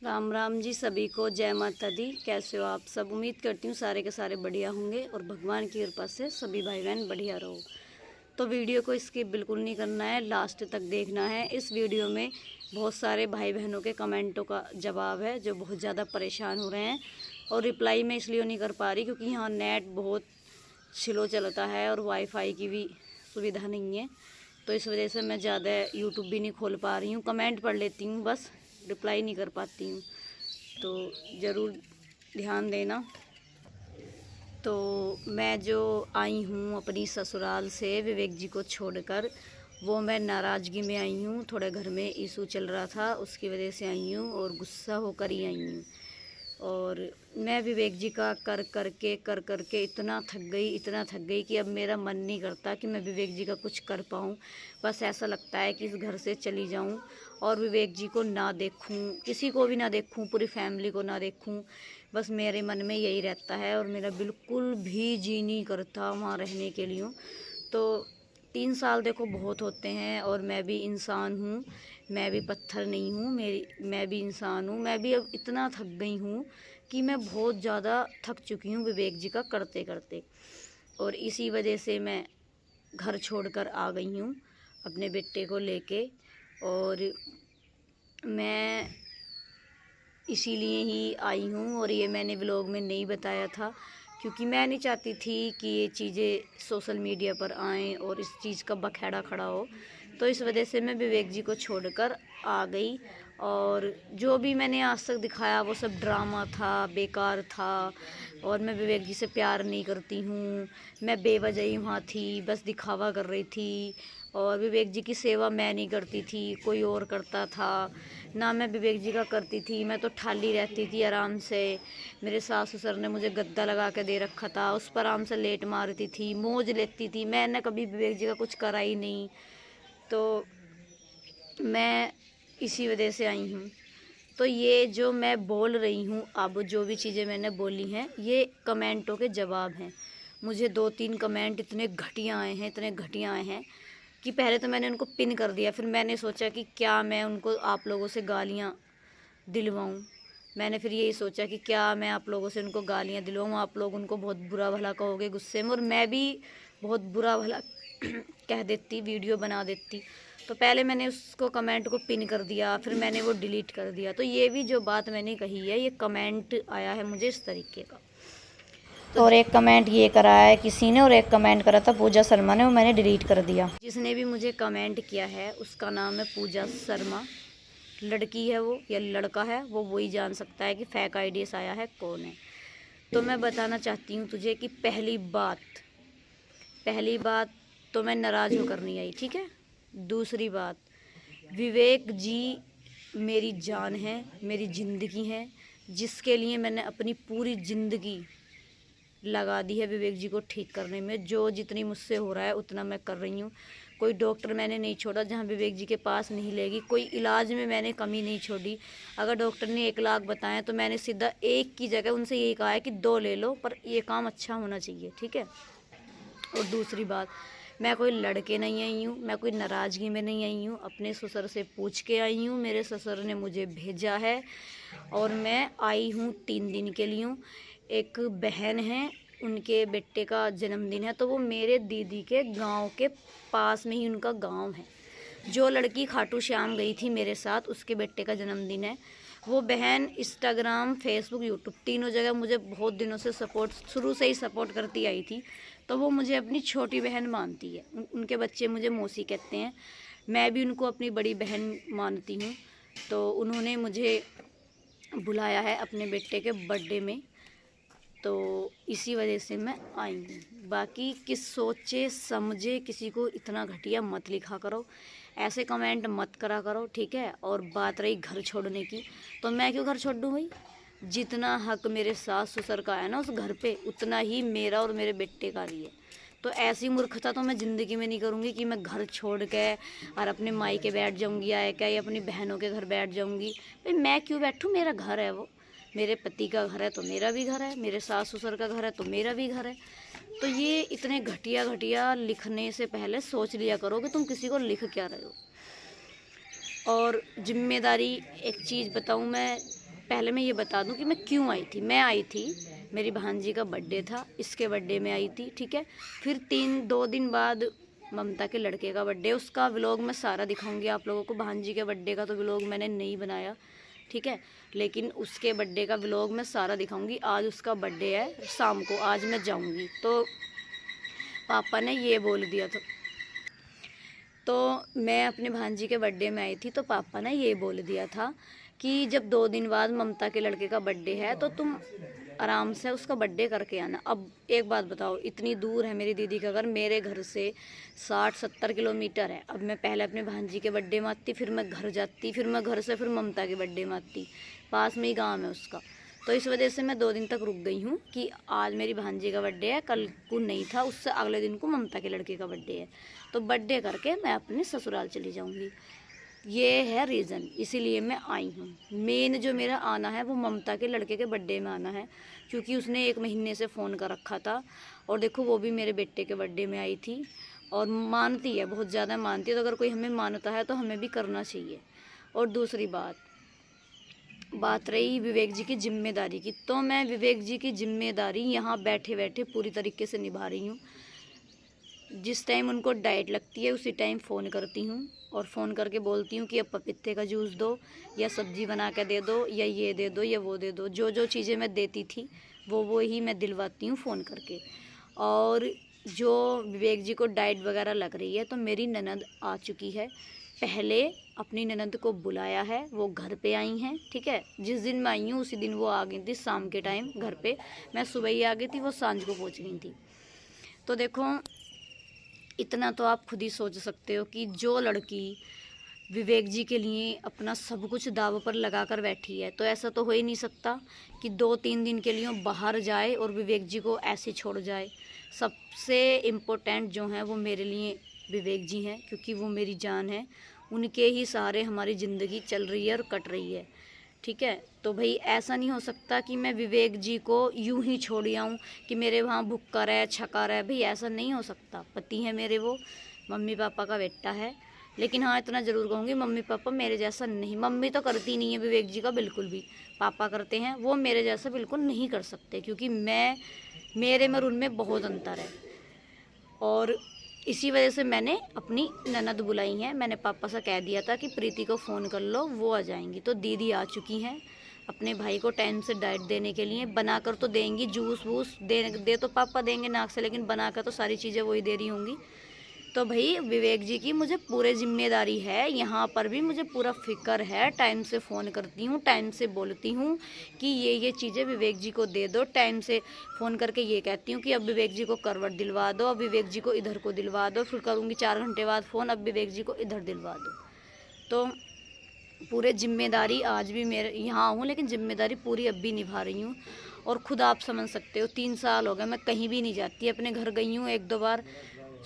राम राम जी सभी को, जय माता दी। कैसे हो आप सब? उम्मीद करती हूँ सारे के सारे बढ़िया होंगे और भगवान की कृपा से सभी भाई बहन बढ़िया रहो। तो वीडियो को स्किप बिल्कुल नहीं करना है, लास्ट तक देखना है। इस वीडियो में बहुत सारे भाई बहनों के कमेंटों का जवाब है जो बहुत ज़्यादा परेशान हो रहे हैं, और रिप्लाई मैं इसलिए नहीं कर पा रही क्योंकि यहाँ नेट बहुत स्लो चलता है और वाईफाई की भी सुविधा नहीं है। तो इस वजह से मैं ज़्यादा यूट्यूब भी नहीं खोल पा रही हूँ। कमेंट पढ़ लेती हूँ, बस रिप्लाई नहीं कर पाती हूँ, तो ज़रूर ध्यान देना। तो मैं जो आई हूँ अपनी ससुराल से विवेक जी को छोड़कर, वो मैं नाराज़गी में आई हूँ। थोड़े घर में इशू चल रहा था, उसकी वजह से आई हूँ और गुस्सा होकर ही आई हूँ। और मैं विवेक जी का कर करके इतना थक गई कि अब मेरा मन नहीं करता कि मैं विवेक जी का कुछ कर पाऊँ। बस ऐसा लगता है कि इस घर से चली जाऊँ और विवेक जी को ना देखूँ, किसी को भी ना देखूँ, पूरी फैमिली को ना देखूँ। बस मेरे मन में यही रहता है और मेरा बिल्कुल भी जी नहीं करता वहाँ रहने के लिए। तो 3 साल देखो बहुत होते हैं और मैं भी इंसान हूँ, मैं भी पत्थर नहीं हूँ, मैं भी इंसान हूँ। मैं भी अब इतना थक गई हूँ कि मैं बहुत ज़्यादा थक चुकी हूँ विवेक जी का करते करते, और इसी वजह से मैं घर छोड़कर आ गई हूँ अपने बेटे को लेके। और मैं इसीलिए ही आई हूँ, और ये मैंने व्लॉग में नहीं बताया था क्योंकि मैं नहीं चाहती थी कि ये चीज़ें सोशल मीडिया पर आएँ और इस चीज़ का बखेड़ा खड़ा हो। तो इस वजह से मैं विवेक जी को छोड़कर आ गई, और जो भी मैंने आज तक दिखाया वो सब ड्रामा था, बेकार था। और मैं विवेक जी से प्यार नहीं करती हूँ, मैं बेवजह ही वहाँ थी, बस दिखावा कर रही थी। और विवेक जी की सेवा मैं नहीं करती थी, कोई और करता था ना। मैं विवेक जी का करती थी, मैं तो ठाली रहती थी आराम से। मेरे सास ससुर ने मुझे गद्दा लगा के दे रखा था, उस पर आराम से लेट मारती थी, मौज लेती थी। मैंने कभी विवेक जी का कुछ करा ही नहीं। तो मैं इसी वजह से आई हूँ। तो ये जो मैं बोल रही हूँ, अब जो भी चीज़ें मैंने बोली हैं ये कमेंटों के जवाब हैं। मुझे 2-3 कमेंट इतने घटिया आए हैं, इतने घटिया आए हैं कि पहले तो मैंने उनको पिन कर दिया। फिर मैंने सोचा कि क्या मैं उनको आप लोगों से गालियाँ दिलवाऊँ। मैंने फिर यही सोचा कि क्या मैं आप लोगों से उनको गालियाँ दिलवाऊँ, आप लोग उनको बहुत बुरा भला कहोगे गुस्से में, और मैं भी बहुत बुरा भला कह देती, वीडियो बना देती। तो पहले मैंने उसको कमेंट को पिन कर दिया, फिर मैंने वो डिलीट कर दिया। तो ये भी जो बात मैंने कही है, ये कमेंट आया है मुझे इस तरीके का। तो और एक कमेंट ये करा है किसी ने, और एक कमेंट करा था पूजा शर्मा ने, वो मैंने डिलीट कर दिया। जिसने भी मुझे कमेंट किया है उसका नाम है पूजा शर्मा। लड़की है वो या लड़का है वो वही जान सकता है कि फेक आईडी से आया है कौन है। तो मैं बताना चाहती हूँ तुझे कि पहली बात तो मैं नाराज़ होकर नहीं आई, ठीक है। दूसरी बात, विवेक जी मेरी जान है, मेरी ज़िंदगी है, जिसके लिए मैंने अपनी पूरी ज़िंदगी लगा दी है विवेक जी को ठीक करने में। जो जितनी मुझसे हो रहा है उतना मैं कर रही हूँ। कोई डॉक्टर मैंने नहीं छोड़ा जहाँ विवेक जी के पास नहीं लेगी, कोई इलाज में मैंने कमी नहीं छोड़ी। अगर डॉक्टर ने 1 लाख बताएं तो मैंने सीधा 1 की जगह उनसे यही कहा है कि 2 ले लो, पर ये काम अच्छा होना चाहिए, ठीक है। और दूसरी बात, मैं कोई लड़के नहीं आई हूँ, मैं कोई नाराज़गी में नहीं आई हूँ, अपने ससुर से पूछ के आई हूँ। मेरे ससुर ने मुझे भेजा है और मैं आई हूँ 3 दिन के लिए। एक बहन है, उनके बेटे का जन्मदिन है, तो वो मेरे दीदी के गांव के पास में ही उनका गांव है। जो लड़की खाटू श्याम गई थी मेरे साथ, उसके बेटे का जन्मदिन है। वो बहन इंस्टाग्राम, फेसबुक, यूट्यूब तीनों जगह मुझे बहुत दिनों से सपोर्ट, शुरू से ही सपोर्ट करती आई थी। तो वो मुझे अपनी छोटी बहन मानती है, उनके बच्चे मुझे मौसी कहते हैं, मैं भी उनको अपनी बड़ी बहन मानती हूँ। तो उन्होंने मुझे बुलाया है अपने बेटे के बर्थडे में, तो इसी वजह से मैं आई हूँ। बाकी किस सोचे समझे किसी को इतना घटिया मत लिखा करो, ऐसे कमेंट मत करा करो, ठीक है। और बात रही घर छोड़ने की, तो मैं क्यों घर छोड़ दूँ भाई? जितना हक मेरे सास ससुर का है ना उस घर पे, उतना ही मेरा और मेरे बेटे का भी है। तो ऐसी मूर्खता तो मैं ज़िंदगी में नहीं करूँगी कि मैं घर छोड़ के और अपने मायके बैठ जाऊँगी, या क्या अपनी बहनों के घर बैठ जाऊँगी। भाई मैं क्यों बैठूँ, मेरा घर है वो, मेरे पति का घर है तो मेरा भी घर है, मेरे सास ससुर का घर है तो मेरा भी घर है। तो ये इतने घटिया लिखने से पहले सोच लिया करो कि तुम किसी को लिख क्या रहे हो। और जिम्मेदारी, एक चीज़ बताऊँ मैं, पहले मैं ये बता दूं कि मैं क्यों आई थी। मैं आई थी, मेरी भांजी का बर्थडे था, इसके बर्थडे में आई थी, ठीक है। फिर 2 दिन बाद ममता के लड़के का बर्थडे, उसका व्लॉग मैं सारा दिखाऊंगी आप लोगों को। भांजी के बर्थडे का तो व्लॉग मैंने नहीं बनाया, ठीक है, लेकिन उसके बर्थडे का व्लॉग मैं सारा दिखाऊंगी। आज उसका बर्थडे है शाम को, आज मैं जाऊंगी। तो पापा ने ये बोल दिया था, तो मैं अपने भांजी के बर्थडे में आई थी, तो पापा ने ये बोल दिया था कि जब 2 दिन बाद ममता के लड़के का बर्थडे है तो तुम आराम से उसका बर्थडे करके आना। अब एक बात बताओ, इतनी दूर है मेरी दीदी का घर, मेरे घर से 60-70 किलोमीटर है। अब मैं पहले अपने भांजी के बर्थडे में आती, फिर मैं घर जाती, फिर मैं घर से फिर ममता के बर्थडे में आती, पास में ही गाँव है उसका। तो इस वजह से मैं 2 दिन तक रुक गई हूँ कि आज मेरी भांजी का बर्थडे है, कल को नहीं था, उससे अगले दिन को ममता के लड़के का बर्थडे है। तो बर्थडे करके मैं अपने ससुराल चली जाऊँगी, ये है रीज़न, इसीलिए मैं आई हूँ। मेन जो मेरा आना है वो ममता के लड़के के बर्थडे में आना है, क्योंकि उसने 1 महीने से फ़ोन कर रखा था। और देखो वो भी मेरे बेटे के बर्थडे में आई थी और मानती है, बहुत ज़्यादा मानती है। तो अगर कोई हमें मानता है तो हमें भी करना चाहिए। और दूसरी बात रही विवेक जी की जिम्मेदारी की, तो मैं विवेक जी की जिम्मेदारी यहाँ बैठे बैठे पूरी तरीके से निभा रही हूँ। जिस टाइम उनको डाइट लगती है उसी टाइम फ़ोन करती हूँ और फ़ोन करके बोलती हूँ कि अब पपीते का जूस दो, या सब्ज़ी बना के दे दो, या ये दे दो, या वो दे दो। जो जो चीज़ें मैं देती थी वो ही मैं दिलवाती हूँ फ़ोन करके। और जो विवेक जी को डाइट वगैरह लग रही है, तो मेरी ननद आ चुकी है। पहले अपनी ननद को बुलाया है, वो घर पे आई हैं, ठीक है। जिस दिन मैं आई हूँ उसी दिन वो आ गई थी शाम के टाइम घर पे। मैं सुबह ही आ गई थी, वो सांझ को पहुँच गई थी। तो देखो, इतना तो आप खुद ही सोच सकते हो कि जो लड़की विवेक जी के लिए अपना सब कुछ दाव पर लगा कर बैठी है, तो ऐसा तो हो ही नहीं सकता कि 2-3 दिन के लिए बाहर जाए और विवेक जी को ऐसे छोड़ जाए। सबसे इम्पोर्टेंट जो हैं वो मेरे लिए विवेक जी हैं, क्योंकि वो मेरी जान है। उनके ही सहारे हमारी ज़िंदगी चल रही है और कट रही है, ठीक है। तो भाई ऐसा नहीं हो सकता कि मैं विवेक जी को यूं ही छोड़ आऊँ कि मेरे वहाँ भुक्का रहे छका रहे। भाई ऐसा नहीं हो सकता। पति है मेरे, वो मम्मी पापा का बेटा है। लेकिन हाँ, इतना ज़रूर कहूँगी, मम्मी पापा मेरे जैसा नहीं, मम्मी तो करती नहीं है विवेक जी का बिल्कुल भी, पापा करते हैं, वो मेरे जैसा बिल्कुल नहीं कर सकते, क्योंकि मेरे में और उनमें बहुत अंतर है। और इसी वजह से मैंने अपनी ननद बुलाई हैं। मैंने पापा से कह दिया था कि प्रीति को फ़ोन कर लो, वो आ जाएंगी। तो दीदी आ चुकी हैं अपने भाई को टाइम से डाइट देने के लिए। बना कर तो देंगी, जूस वूस दे तो पापा देंगे नाक से, लेकिन बना कर तो सारी चीज़ें वही दे रही होंगी। तो भाई विवेक जी की मुझे पूरे जिम्मेदारी है, यहाँ पर भी मुझे पूरा फिक्र है। टाइम से फ़ोन करती हूँ, टाइम से बोलती हूँ कि ये चीज़ें विवेक जी को दे दो। टाइम से फ़ोन करके ये कहती हूँ कि अब विवेक जी को करवट दिलवा दो, अब विवेक जी को इधर को दिलवा दो। फिर करूँगी 4 घंटे बाद फ़ोन, अब विवेक जी को इधर दिलवा दो। तो पूरे जिम्मेदारी आज भी मेरे यहाँ हूँ, लेकिन जिम्मेदारी पूरी अब भी निभा रही हूँ। और ख़ुद आप समझ सकते हो, 3 साल हो गए मैं कहीं भी नहीं जाती। अपने घर गई हूँ 1-2 बार,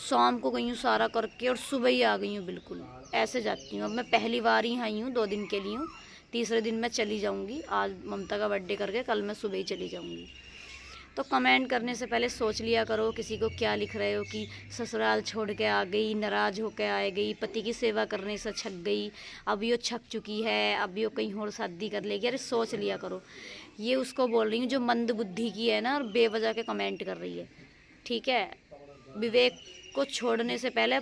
शाम को गई हूँ सारा करके, और सुबह ही आ गई हूँ, बिल्कुल ऐसे जाती हूँ। अब मैं पहली बार ही आई हूँ, 2 दिन के लिए हूँ, तीसरे दिन मैं चली जाऊँगी। आज ममता का बर्थडे करके कल मैं सुबह ही चली जाऊँगी। तो कमेंट करने से पहले सोच लिया करो किसी को क्या लिख रहे हो, कि ससुराल छोड़ के आ गई, नाराज़ होकर आ गई, पति की सेवा करने से छक गई, अब यो छक चुकी है, अब यो कहीं और शादी कर लेगी। अरे सोच लिया करो। ये उसको बोल रही हूँ जो मंद बुद्धि की है ना, और बेवजह के कमेंट कर रही है, ठीक है। विवेक को छोड़ने से पहले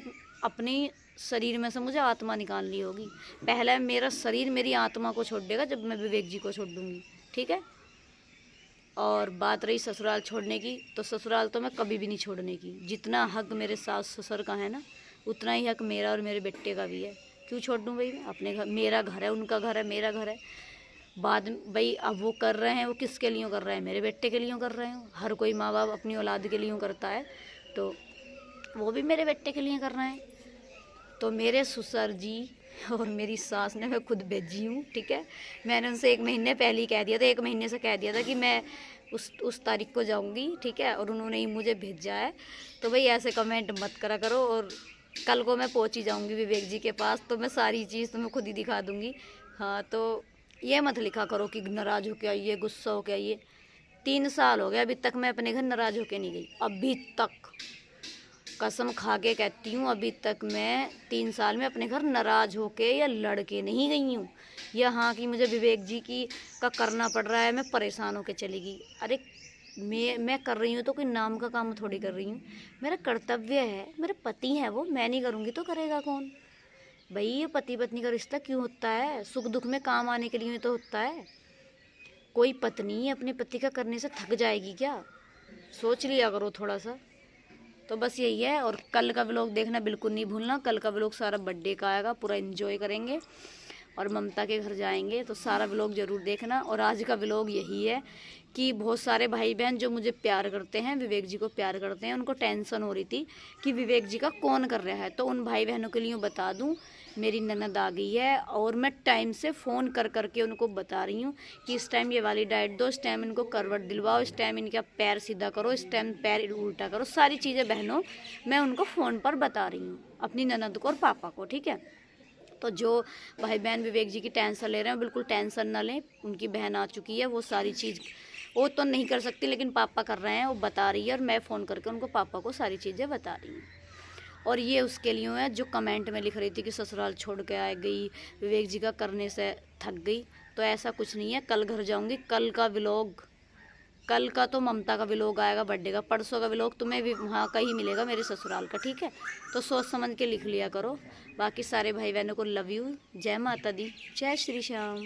अपनी शरीर में से मुझे आत्मा निकालनी होगी। पहले मेरा शरीर मेरी आत्मा को छोड़ देगा जब मैं विवेक जी को छोड़ दूँगी, ठीक है। और बात रही ससुराल छोड़ने की, तो ससुराल तो मैं कभी भी नहीं छोड़ने की। जितना हक मेरे सास ससुर का है ना, उतना ही हक मेरा और मेरे बेटे का भी है। क्यों छोड़ दूँ भाई मैं अपने घर? मेरा घर है, उनका घर है, मेरा घर है। बाद भाई अब वो कर रहे हैं, वो किसके लिए कर रहे हैं? मेरे बेटे के लिए कर रहे हैं। हर कोई माँ बाप अपनी औलाद के लिए करता है, तो वो भी मेरे बेटे के लिए कर रहे हैं। तो मेरे ससुर जी और मेरी सास ने मैं खुद भेजी हूँ, ठीक है। मैंने उनसे 1 महीने पहले ही कह दिया था, 1 महीने से कह दिया था कि मैं उस तारीख को जाऊँगी, ठीक है। और उन्होंने ही मुझे भेजा है। तो भाई ऐसे कमेंट मत करा करो। और कल को मैं पहुँच ही जाऊँगी विवेक जी के पास, तो मैं सारी चीज़ तुम्हें खुद ही दिखा दूँगी। हाँ, तो ये मत लिखा करो कि नाराज़ होके आइए, गुस्सा होके आइए। 3 साल हो गए, अभी तक मैं अपने घर नाराज़ होके नहीं गई, अभी तक। कसम खा के कहती हूँ, अभी तक मैं 3 साल में अपने घर नाराज़ होके या लड़ के नहीं गई हूँ। यहाँ की मुझे विवेक जी की का करना पड़ रहा है, मैं परेशान होके चली गई। अरे मैं कर रही हूँ तो कोई नाम का काम थोड़ी कर रही हूँ, मेरा कर्तव्य है, मेरे पति हैं वो, मैं नहीं करूँगी तो करेगा कौन। भाई ये पति पत्नी का रिश्ता क्यों होता है? सुख दुख में काम आने के लिए तो होता है। कोई पत्नी अपने पति का करने से थक जाएगी क्या? सोच लिया करो थोड़ा सा। तो बस यही है। और कल का व्लॉग देखना बिल्कुल नहीं भूलना। कल का व्लॉग सारा बर्थडे का आएगा, पूरा एंजॉय करेंगे और ममता के घर जाएंगे, तो सारा व्लॉग ज़रूर देखना। और आज का व्लॉग यही है कि बहुत सारे भाई बहन जो मुझे प्यार करते हैं, विवेक जी को प्यार करते हैं, उनको टेंशन हो रही थी कि विवेक जी का कौन कर रहा है। तो उन भाई बहनों के लिए बता दूं, मेरी ननद आ गई है और मैं टाइम से फ़ोन कर करके उनको बता रही हूँ कि इस टाइम ये वाली डाइट दो, इस टाइम इनको करवट दिलवाओ, इस टाइम इनका पैर सीधा करो, इस टाइम पैर उल्टा करो। सारी चीज़ें बहनों मैं उनको फ़ोन पर बता रही हूँ, अपनी ननद को और पापा को, ठीक है। तो जो भाई बहन विवेक जी की टेंशन ले रहे हैं, बिल्कुल टेंशन ना लें। उनकी बहन आ चुकी है, वो सारी चीज़ वो तो नहीं कर सकती, लेकिन पापा कर रहे हैं, वो बता रही है और मैं फ़ोन करके उनको पापा को सारी चीज़ें बता रही हूँ। और ये उसके लिए है जो कमेंट में लिख रही थी कि ससुराल छोड़ के आ गई, विवेक जी का करने से थक गई। तो ऐसा कुछ नहीं है, कल घर जाऊँगी। कल का तो ममता का व्लॉग आएगा बर्थडे का, परसों का व्लॉग तुम्हें भी वहाँ का ही मिलेगा, मेरे ससुराल का, ठीक है। तो सोच समझ के लिख लिया करो। बाकी सारे भाई बहनों को लव यू, जय माता दी, जय श्री श्याम।